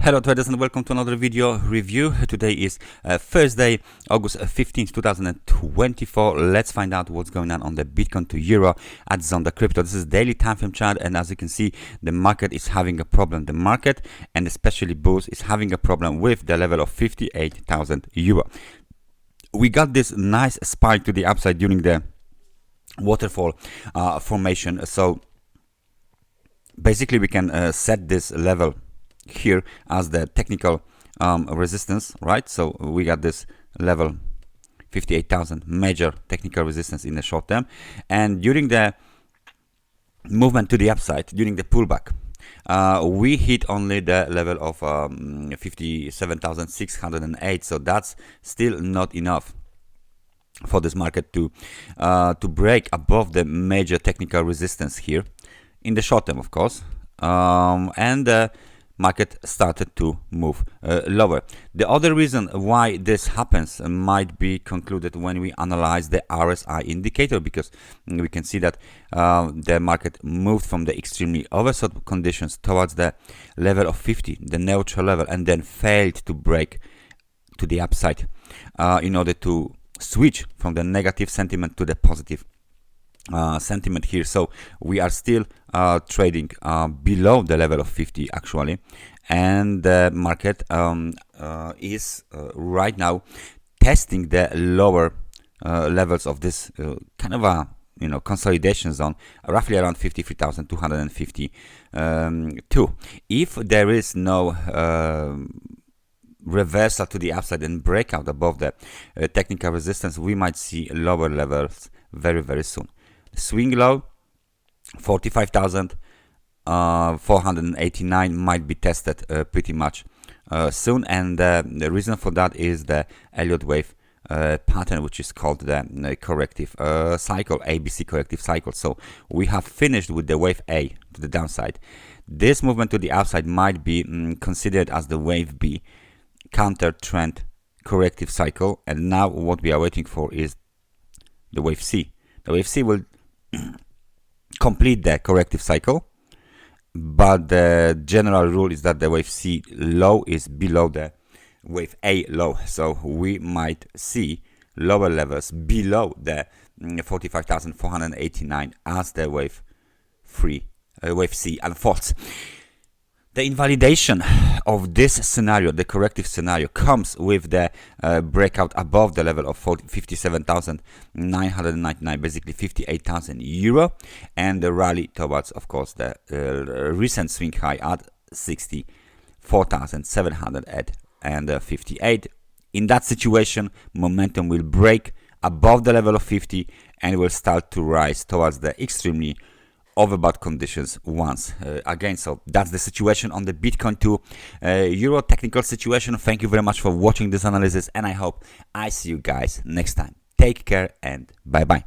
Hello traders and welcome to another video review. Today is Thursday, August 15th, 2024. Let's find out what's going on the Bitcoin to Euro at Zondacrypto. This is daily time frame chart, and as you can see, the market is having a problem. The market, and especially bulls, is having a problem with the level of 58,000 euro. We got this nice spike to the upside during the waterfall formation. So basically we can set this level here as the technical resistance, right? So we got this level 58,000 major technical resistance in the short term, and during the movement to the upside, during the pullback, we hit only the level of 57,608. So that's still not enough for this market to break above the major technical resistance here in the short term, of course, and market started to move lower. The other reason why this happens might be concluded when we analyze the RSI indicator, because we can see that the market moved from the extremely oversold conditions towards the level of 50, the neutral level, and then failed to break to the upside in order to switch from the negative sentiment to the positive sentiment here. So we are still trading below the level of 50 actually, and the market is right now testing the lower levels of this kind of a consolidation zone, roughly around 53,252. If there is no reversal to the upside and breakout above the technical resistance, we might see lower levels very soon. Swing low 45,489 might be tested pretty much soon, and the reason for that is the Elliott wave pattern, which is called the corrective cycle, ABC corrective cycle. So we have finished with the wave A to the downside. This movement to the upside might be considered as the wave B, counter trend corrective cycle, and now what we are waiting for is the wave C. The wave C will complete the corrective cycle, but the general rule is that the wave C low is below the wave A low, so we might see lower levels below the 45,489 as the wave C unfolds. The invalidation of this scenario, the corrective scenario, comes with the breakout above the level of 57,999, basically 58,000 euro, and the rally towards, of course, the recent swing high at 64,758. In that situation, momentum will break above the level of 50 and will start to rise towards the extremely overbought conditions once again. So that's the situation on the Bitcoin to Euro technical situation. Thank you very much for watching this analysis, and I hope I see you guys next time. Take care and bye bye.